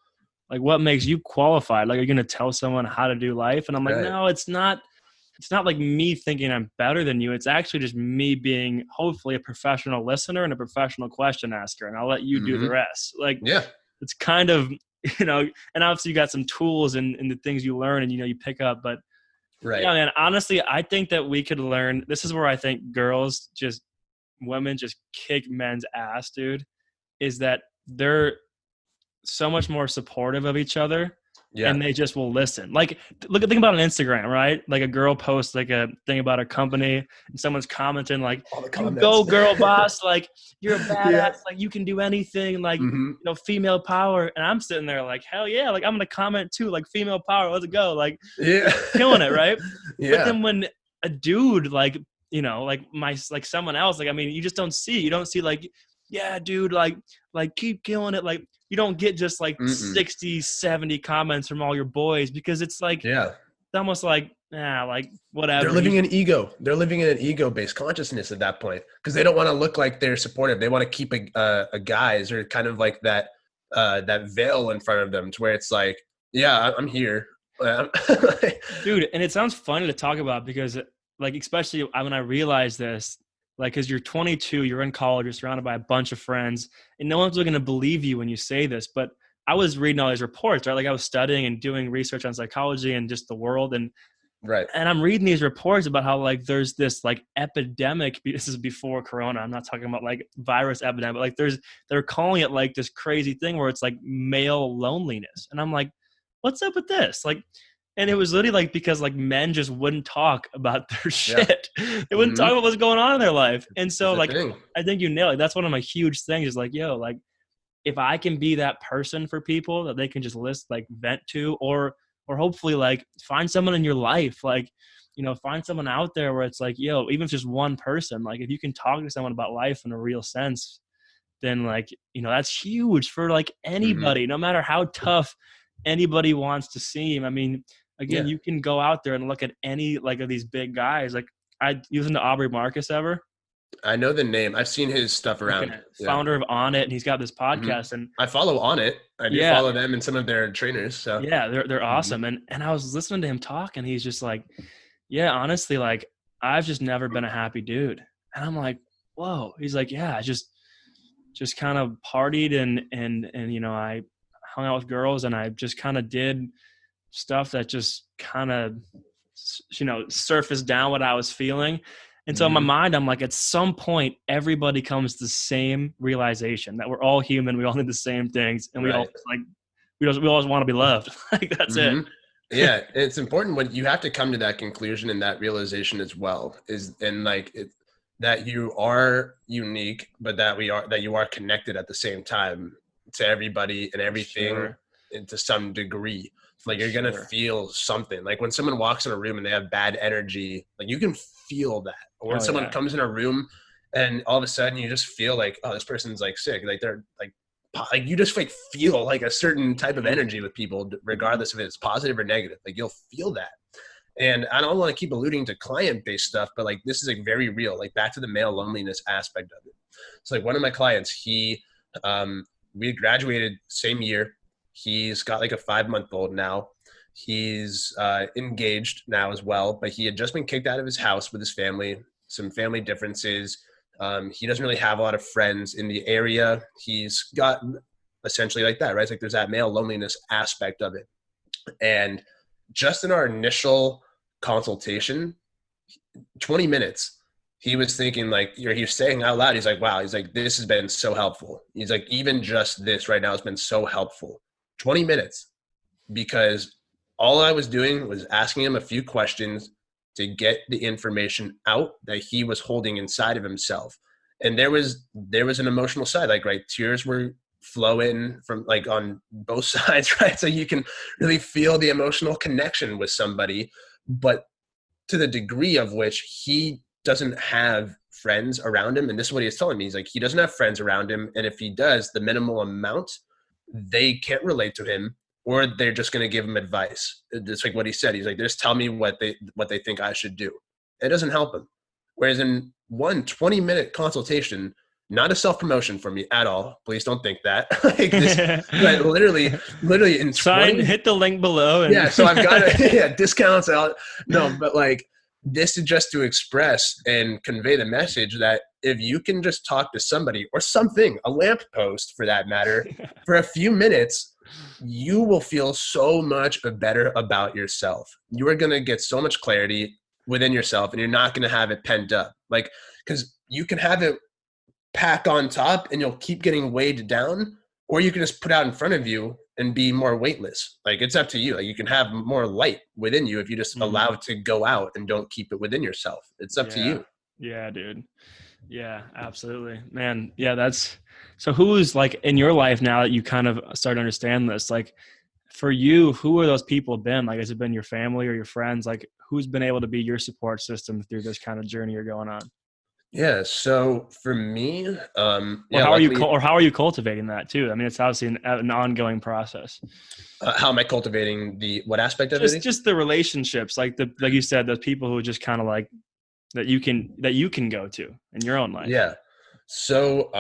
like, what makes you qualified? Like, are you going to tell someone how to do life? And I'm like, no, it's not like me thinking I'm better than you. It's actually just me being hopefully a professional listener and a professional question asker. And I'll let you do the rest. Like, it's kind of, you know, and obviously you got some tools and the things you learn and, you know, you pick up, but yeah, man, honestly, I think that we could learn. This is where I think women just kick men's ass, dude, is that they're so much more supportive of each other. Yeah. And they just will listen. Like, think about on Instagram, right? Like, a girl posts like a thing about a company and someone's commenting like, go girl boss. Like, you're a badass. Like, you can do anything. Like, you know, female power. And I'm sitting there like, hell yeah. Like, I'm going to comment too, like, female power. Let's go. Like, killing it. Right. But then when a dude, like, you know, like someone else, like, I mean, you don't see like, yeah, dude, like keep killing it. Like, you don't get just like 60, 70 comments from all your boys, because it's like, it's almost like, like whatever. They're living in ego. They're living in an ego-based consciousness at that point, because they don't want to look like they're supportive. They want to keep a guise, or kind of like that veil in front of them, to where it's like, yeah, I'm here. Dude, and it sounds funny to talk about, because like, especially when I realized this, like, because you're 22, you're in college, you're surrounded by a bunch of friends, and no one's going to believe you when you say this. But I was reading all these reports, right? Like, I was studying and doing research on psychology and just the world. And I'm reading these reports about how, like, there's this like epidemic. This is before Corona. I'm not talking about like virus epidemic, but like they're calling it like this crazy thing where it's like male loneliness. And I'm like, what's up with this? Like, and it was literally like, because like men just wouldn't talk about their shit. They wouldn't talk about what's going on in their life. And so like, I think you nailed it. That's one of my huge things, is like, yo, like, if I can be that person for people that they can just vent to, or hopefully like find someone in your life, like, you know, find someone out there where it's like, yo, even if just one person, like, if you can talk to someone about life in a real sense, then like, you know, that's huge for like anybody, no matter how tough anybody wants to seem. I mean, again, you can go out there and look at any like of these big guys. Like, you listen to Aubrey Marcus ever? I know the name. I've seen his stuff around. Okay. Founder of On It, and he's got this podcast. And I follow On It. I do follow them and some of their trainers. So yeah, they're awesome. And I was listening to him talk, and he's just like, yeah, honestly, like, I've just never been a happy dude. And I'm like, whoa. He's like, yeah, I just kind of partied and you know, I hung out with girls, and I just kind of did stuff that just kind of, you know, surfaced down what I was feeling. And so in my mind, I'm like, at some point, everybody comes to the same realization that we're all human. We all need the same things. And we all like, we always want to be loved. Like, that's it. Yeah. It's important when you have to come to that conclusion and that realization as well, that you are unique, but that you are connected at the same time to everybody and everything, and to some degree. Like, you're going to feel something. Like, when someone walks in a room and they have bad energy, like, you can feel that. Or when someone comes in a room and all of a sudden you just feel like, oh, this person's like sick. Like, they're like you just like feel like a certain type of energy with people, regardless if it's positive or negative. Like, you'll feel that. And I don't want to keep alluding to client-based stuff, but like, this is like very real, like back to the male loneliness aspect of it. So like, one of my clients, he we graduated same year. He's got like a 5-month-old now. He's engaged now as well, but he had just been kicked out of his house with his family, some family differences. He doesn't really have a lot of friends in the area. He's got essentially like that, right? It's like there's that male loneliness aspect of it. And just in our initial consultation, 20 minutes, he was thinking like, he was saying out loud, he's like, wow, he's like, this has been so helpful. He's like, even just this right now has been so helpful. 20 minutes, because all I was doing was asking him a few questions to get the information out that he was holding inside of himself. And there was an emotional side, like, right, tears were flowing from like on both sides, right? So you can really feel the emotional connection with somebody, but to the degree of which he doesn't have friends around him. And this is what he was telling me. He's like, he doesn't have friends around him. And if he does, the minimal amount, they can't relate to him, or they're just going to give him advice. It's like what he said. He's like, just tell me what they think I should do. It doesn't help him. Whereas in one 20-minute consultation, not a self-promotion for me at all. Please don't think that. Like this, but literally in 20, hit the link below. And yeah. So I've got discounts out. No, but like this is just to express and convey the message that if you can just talk to somebody or something, a lamppost for that matter, for a few minutes, you will feel so much better about yourself. You are going to get so much clarity within yourself, and you're not going to have it pent up. Like, because you can have it pack on top and you'll keep getting weighed down, or you can just put out in front of you and be more weightless. Like, it's up to you. Like, you can have more light within you if you just allow it to go out and don't keep it within yourself. It's up to you. Yeah, dude. Yeah, absolutely, man. Yeah, so who's like in your life now that you kind of start to understand this, like for you, who are those people been? Like, has it been your family or your friends? Like, who's been able to be your support system through this kind of journey you're going on? Yeah. So for me, how are you cultivating that too? I mean, it's obviously an ongoing process. How am I cultivating what aspect of it? Just the relationships, like you said, those people who just kind of like that you can go to in your own life. Yeah. So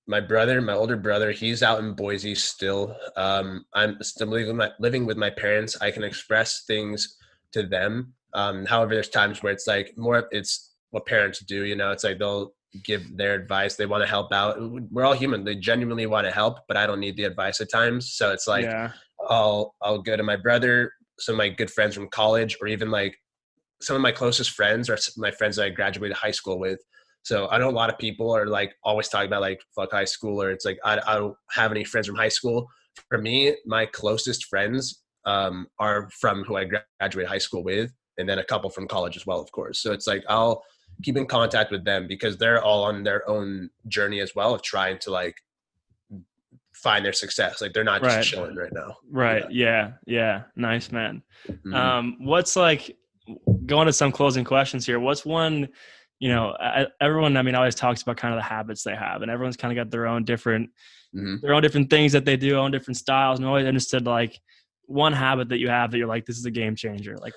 my older brother, he's out in Boise still. I'm still living with my parents. I can express things to them. However, there's times where it's like it's what parents do, it's like they'll give their advice. They want to help out. We're all human. They genuinely want to help, but I don't need the advice at times. So it's like, I'll go to my brother, some of my good friends from college, or even like some of my closest friends are my friends that I graduated high school with. So I know a lot of people are like always talking about like fuck high school, or it's like I don't have any friends from high school. For me, my closest friends are from who I graduated high school with, and then a couple from college as well, of course. So it's like I'll keep in contact with them because they're all on their own journey as well of trying to like find their success. Like they're not just chilling right now. Right. Yeah. Nice, man. Mm-hmm. What's like going to some closing questions here? What's one, everyone, I mean, always talks about kind of the habits they have, and everyone's kind of got their own different things that they do, own different styles. And I'm always interested, like one habit that you have that you're like, this is a game changer. Like,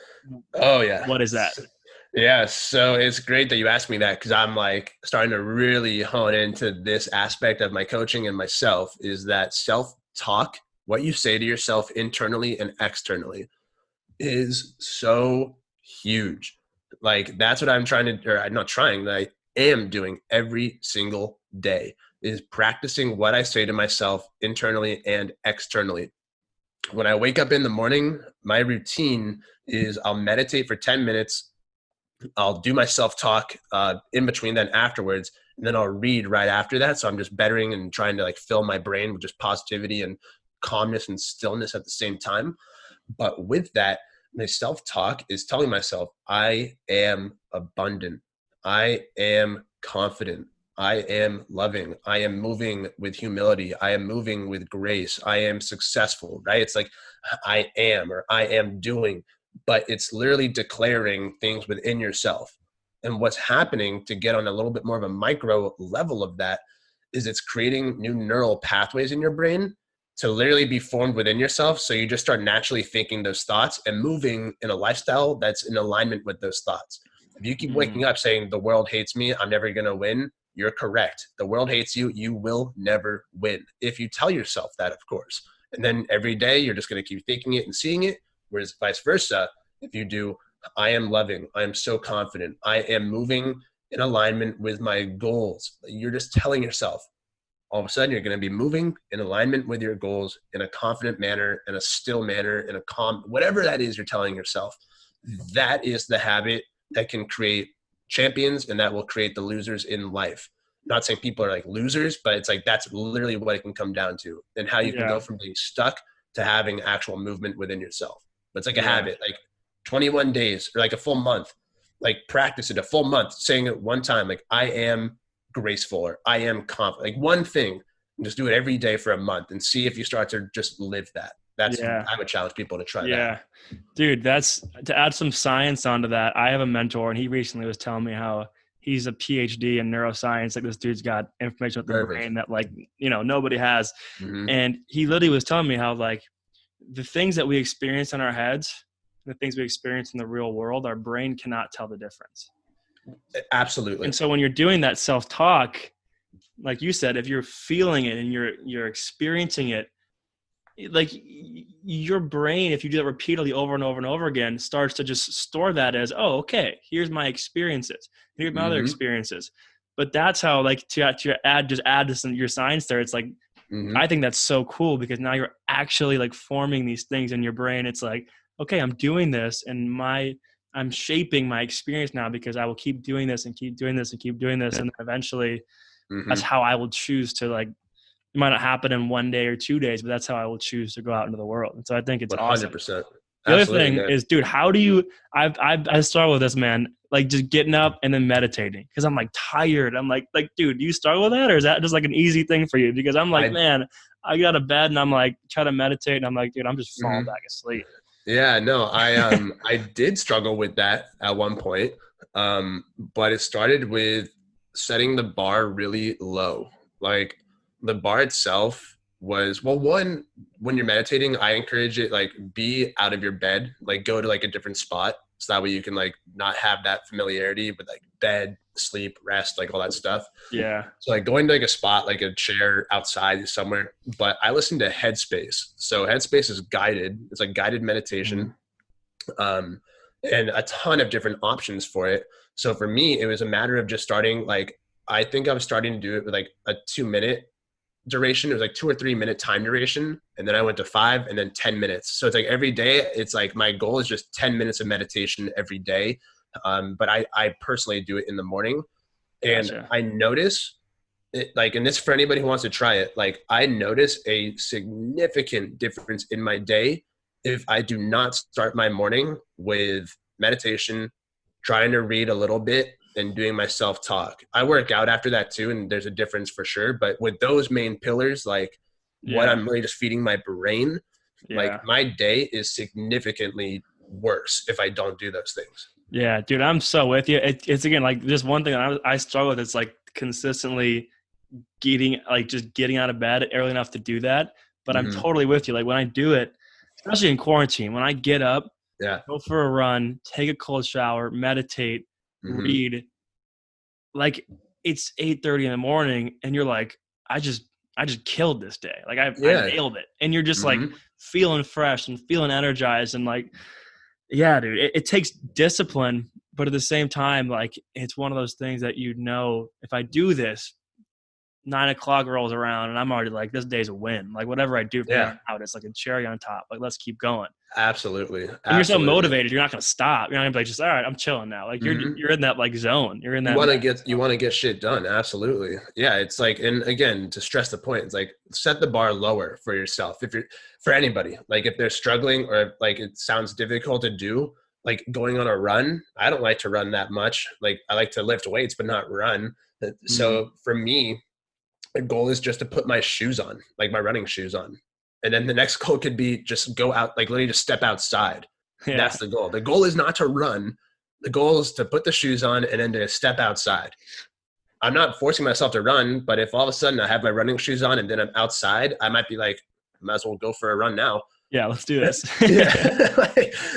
oh yeah. What is that? Yeah. So it's great that you asked me that, because I'm like starting to really hone into this aspect of my coaching and myself, is that self-talk, what you say to yourself internally and externally, is so huge. Like that's what I'm trying to, or I'm not trying, that I am doing every single day, is practicing what I say to myself internally and externally. When I wake up in the morning, my routine is I'll meditate for 10 minutes. I'll do my self-talk in between, then afterwards, and then I'll read right after that. So I'm just bettering and trying to like fill my brain with just positivity and calmness and stillness at the same time. But with that, my self-talk is telling myself, I am abundant. I am confident. I am loving. I am moving with humility. I am moving with grace. I am successful, right? It's like I am, or I am doing, but it's literally declaring things within yourself. And what's happening, to get on a little bit more of a micro level of that, is it's creating new neural pathways in your brain to literally be formed within yourself. So you just start naturally thinking those thoughts and moving in a lifestyle that's in alignment with those thoughts. If you keep waking up saying the world hates me, I'm never going to win, you're correct. The world hates you. You will never win. If you tell yourself that, of course. And then every day you're just going to keep thinking it and seeing it. Whereas vice versa, if you do, I am loving, I am so confident, I am moving in alignment with my goals. You're just telling yourself, all of a sudden you're going to be moving in alignment with your goals in a confident manner, in a still manner, in a calm, whatever that is you're telling yourself. That is the habit that can create champions, and that will create the losers in life. Not saying people are like losers, but it's like that's literally what it can come down to, and how you can go from being stuck to having actual movement within yourself. But it's like a habit, like 21 days or like a full month, like practice it a full month, saying it one time, like I am graceful or I am confident, like one thing, and just do it every day for a month and see if you start to just live that. That's, I would challenge people to try that. Yeah, dude, that's to add some science onto that. I have a mentor, and he recently was telling me how he's a PhD in neuroscience. Like, this dude's got information with the brain that, like, you know, nobody has. And he literally was telling me how, like, the things that we experience in our heads, the things we experience in the real world, our brain cannot tell the difference. Absolutely. And so when you're doing that self-talk, like you said, if you're feeling it and you're experiencing it, like your brain, if you do that repeatedly over and over and over again, starts to just store that as, oh, okay, here's my experiences, here's my other experiences. But that's how, like, to add to your science there, it's like, I think that's so cool, because now you're actually like forming these things in your brain. It's like, okay, I'm doing this, and I'm shaping my experience now, because I will keep doing this and keep doing this and keep doing this. And eventually that's how I will choose to, like, it might not happen in 1 day or 2 days, but that's how I will choose to go out into the world. And so I think it's 100%. Awesome. The other thing is, dude, how do you, I struggle with this, man, like just getting up and then meditating, because I'm like tired. I'm like, dude, do you struggle with that? Or is that just like an easy thing for you? Because I'm like, man, I get out of bed and I'm like, try to meditate, and I'm like, dude, I'm just falling back asleep. Yeah, no, I did struggle with that at one point. But it started with setting the bar really low. Like, the bar itself was, well, one, when you're meditating, I encourage it, like, be out of your bed, like go to like a different spot. So that way you can like not have that familiarity with like bed, sleep, rest, like all that stuff. Yeah. So like going to like a spot, like a chair outside somewhere. But I listen to Headspace. So Headspace is guided. It's like guided meditation. And a ton of different options for it. So for me, it was a matter of just starting, like, I think I was starting to do it with like a 2-minute duration. It was like 2 or 3 minute time duration. And then I went to 5 and then 10 minutes. So it's like every day, it's like my goal is just 10 minutes of meditation every day. But I personally do it in the morning. And I notice it, like, and this for anybody who wants to try it, like, I notice a significant difference in my day if I do not start my morning with meditation, trying to read a little bit, and doing my self-talk. I work out after that too, and there's a difference for sure. But with those main pillars, like what I'm really just feeding my brain, like my day is significantly worse if I don't do those things. Yeah, dude, I'm so with you. It's again, like, just one thing I struggle with. It's like consistently getting out of bed early enough to do that. But I'm totally with you. Like, when I do it, especially in quarantine, when I get up, go for a run, take a cold shower, meditate, read, like, it's 8:30 in the morning, and you're like, I just killed this day. Like, I nailed it. And you're just like feeling fresh and feeling energized. And like, yeah, dude, it takes discipline, but at the same time, like, it's one of those things that, you know, if I do this, 9 o'clock rolls around and I'm already like, this day's a win. Like, whatever I do from here out, it's like a cherry on top. Like, let's keep going. Absolutely. And you're so motivated, you're not going to stop. You're not going to be like, just, all right, I'm chilling now. Like, you're in that like zone. You're in that. You want to get shit done. Absolutely. Yeah. It's like, and again, to stress the point, it's like, set the bar lower for yourself. If you're, for anybody, like, if they're struggling or like it sounds difficult to do, like going on a run. I don't like to run that much. Like, I like to lift weights, but not run. So for me, the goal is just to put my shoes on, like my running shoes on. And then the next goal could be just go out, like literally just step outside. Yeah. That's the goal. The goal is not to run. The goal is to put the shoes on and then to step outside. I'm not forcing myself to run, but if all of a sudden I have my running shoes on and then I'm outside, I might be like, might as well go for a run now. Yeah, let's do this.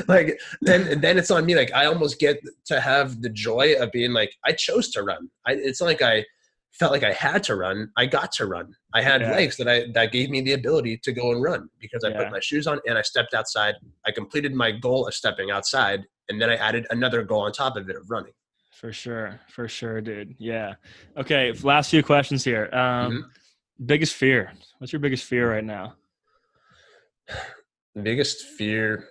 like then it's on me. Like, I almost get to have the joy of being like, I chose to run. It's not like I felt like I had to run, I got to run. I had legs that gave me the ability to go and run because I put my shoes on and I stepped outside. I completed my goal of stepping outside, and then I added another goal on top of it of running. For sure, dude. Yeah. Okay, last few questions here. Biggest fear. What's your biggest fear right now? The biggest fear,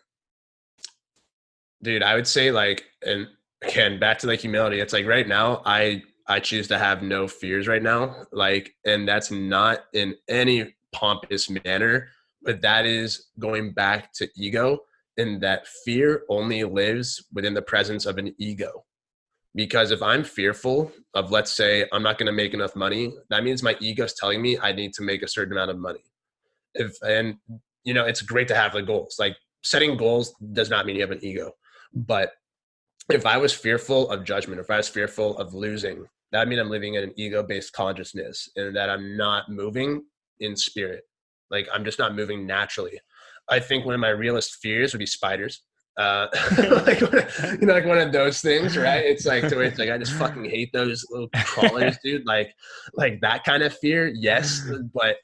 dude, I would say like, and again, back to like humility. It's like right now, I choose to have no fears right now. Like, and that's not in any pompous manner, but that is going back to ego, and that fear only lives within the presence of an ego. Because if I'm fearful of, let's say, I'm not going to make enough money, that means my ego is telling me I need to make a certain amount of money. It's great to have the goals. Like setting goals does not mean you have an ego. But if I was fearful of judgment, if I was fearful of losing, that would mean I'm living in an ego-based consciousness and that I'm not moving in spirit. Like I'm just not moving naturally. I think one of my realest fears would be spiders. Like one of those things, right? It's like I just fucking hate those little crawlers, dude. Like that kind of fear, yes. But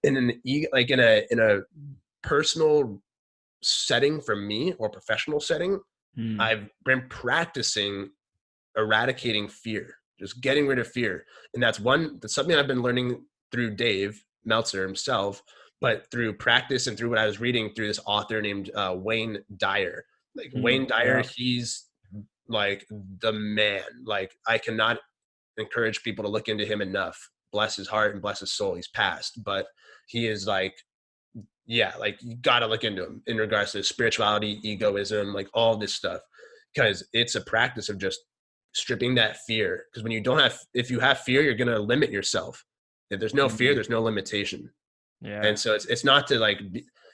in a personal setting for me or professional setting, I've been practicing eradicating fear, just getting rid of fear, and that's something I've been learning through Dave Meltzer himself, but through practice and through what I was reading through this author named Wayne Dyer. Like Wayne Dyer, he's like the man. Like I cannot encourage people to look into him enough. Bless his heart and bless his soul. He's passed, but he is like, like you got to look into him in regards to spirituality, egoism, like all this stuff, because it's a practice of just stripping that fear. Because if you have fear, you're going to limit yourself. If there's no fear, there's no limitation. Yeah. And so it's not to like,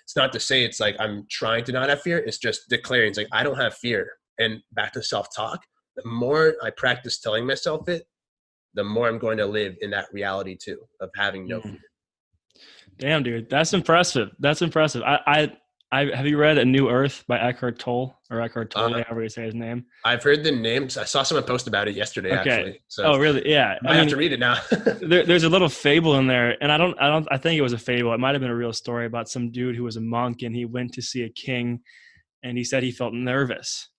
it's not to say it's like I'm trying to not have fear. It's just declaring, it's like, I don't have fear. And back to self-talk, the more I practice telling myself it, the more I'm going to live in that reality too, of having no fear. Damn, dude. That's impressive. I have you read A New Earth by Eckhart Tolle, however you say his name? I've heard the names. I saw someone post about it yesterday, actually. So oh, really? Yeah. I have to read it now. There's a little fable in there, and I think it was a fable. It might have been a real story about some dude who was a monk, and he went to see a king, and he said he felt nervous.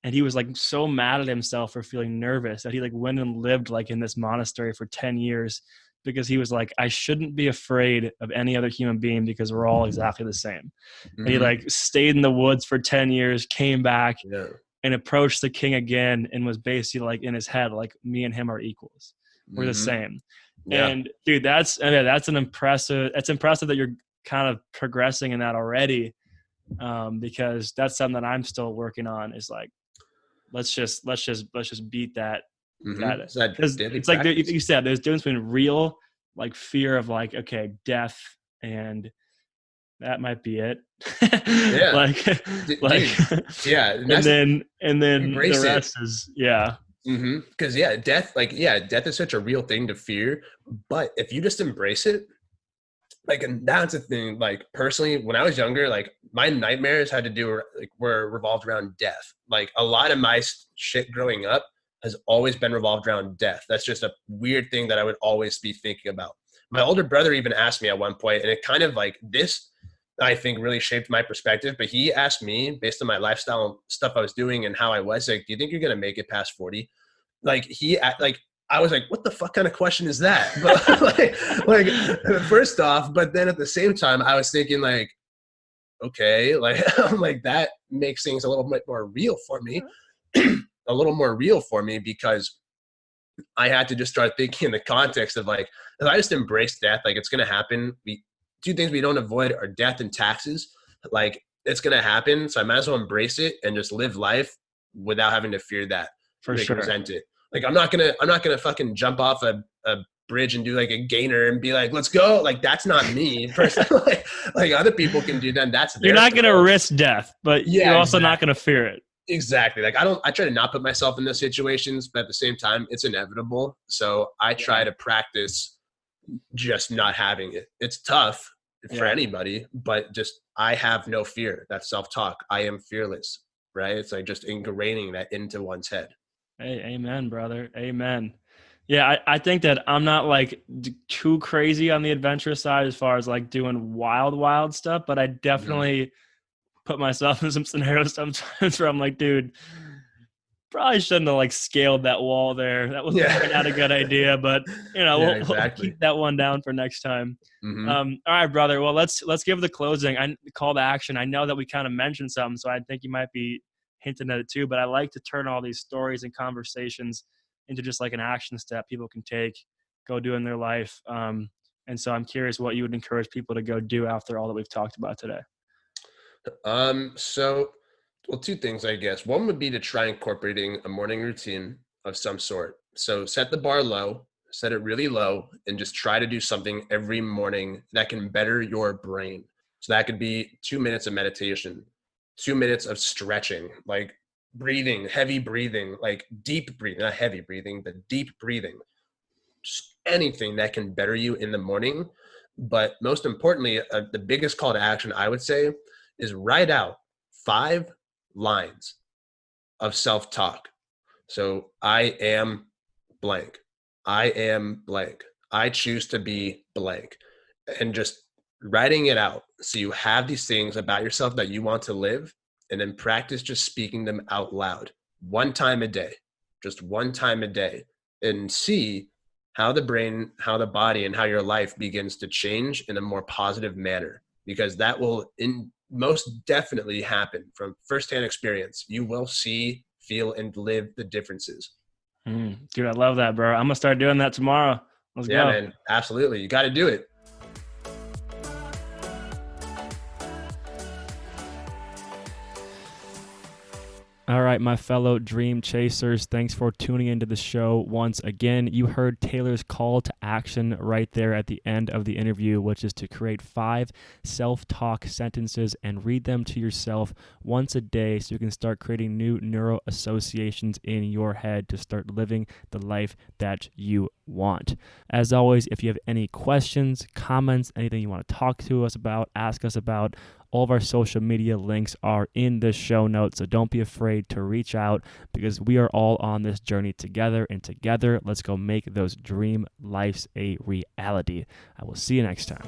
And he was like so mad at himself for feeling nervous that he like went and lived like in this monastery for 10 years because he was like, I shouldn't be afraid of any other human being because we're all exactly the same. And he like stayed in the woods for 10 years, came back and approached the king again and was basically like in his head, like me and him are equals. We're the same. Yeah. And dude, that's impressive that you're kind of progressing in that already. Because that's something that I'm still working on is like, let's just beat that. It's like you said, there's a difference between real like fear of like, okay, death, and that might be it. And then the rest is because death is such a real thing to fear, but if you just embrace it, like, and that's the thing, like personally, when I was younger, like my nightmares were revolved around death. Like a lot of my shit growing up has always been revolved around death. That's just a weird thing that I would always be thinking about. My older brother even asked me at one point, and it kind of like this, I think really shaped my perspective, but he asked me based on my lifestyle stuff I was doing and how I was like, do you think you're going to make it past 40? I was like, what the fuck kind of question is that? But like first off, but then at the same time, I was thinking like, okay, like I'm like, that makes things a little bit more real for me, because I had to just start thinking in the context of like, if I just embrace death, like it's going to happen. Two things we don't avoid are death and taxes. Like it's going to happen. So I might as well embrace it and just live life without having to fear that. For sure. Resent it. Like I'm not gonna fucking jump off a bridge and do like a gainer and be like, let's go. Like that's not me personally. like other people can do that. That's you're not gonna risk death, but you're also not gonna fear it. Exactly. Like I try to not put myself in those situations, but at the same time, it's inevitable. So I try to practice just not having it. It's tough for anybody, but just I have no fear. That's self-talk. I am fearless. Right? It's like just ingraining that into one's head. Hey, amen, brother. Amen. Yeah, I think that I'm not like too crazy on the adventurous side as far as like doing wild stuff, but I definitely put myself in some scenarios sometimes where I'm like, dude, probably shouldn't have like scaled that wall there. That was not a good idea, but Yeah, we'll exactly. keep that one down for next time. Mm-hmm. All right, brother. Well, let's give the closing and call to action. I know that we kind of mentioned something, so I think you might be hinting at it too, but I like to turn all these stories and conversations into just like an action step people can take, go do in their life. And so I'm curious what you would encourage people to go do after all that we've talked about today. Well, two things, I guess. One would be to try incorporating a morning routine of some sort. So set the bar low, set it really low, and just try to do something every morning that can better your brain. So that could be 2 minutes of meditation, 2 minutes of stretching, like breathing, heavy breathing, like deep breathing, not heavy breathing, but deep breathing. Just anything that can better you in the morning. But most importantly, the biggest call to action, I would say, is write out 5 lines of self-talk. So I am blank. I am blank. I choose to be blank. And just writing it out. So you have these things about yourself that you want to live, and then practice just speaking them out loud 1 time a day, just 1 time a day, and see how the brain, how the body, and how your life begins to change in a more positive manner, because that will most definitely happen from firsthand experience. You will see, feel, and live the differences. Dude, I love that, bro. I'm gonna start doing that tomorrow. Let's go. Yeah, man, absolutely. You got to do it. All right, my fellow dream chasers, thanks for tuning into the show once again. You heard Taylor's call to action right there at the end of the interview, which is to create 5 self-talk sentences and read them to yourself once a day so you can start creating new neural associations in your head to start living the life that you want. As always, if you have any questions, comments, anything you want to talk to us about, ask us about, all of our social media links are in the show notes, so don't be afraid to reach out because we are all on this journey together, and together, let's go make those dream lives a reality. I will see you next time.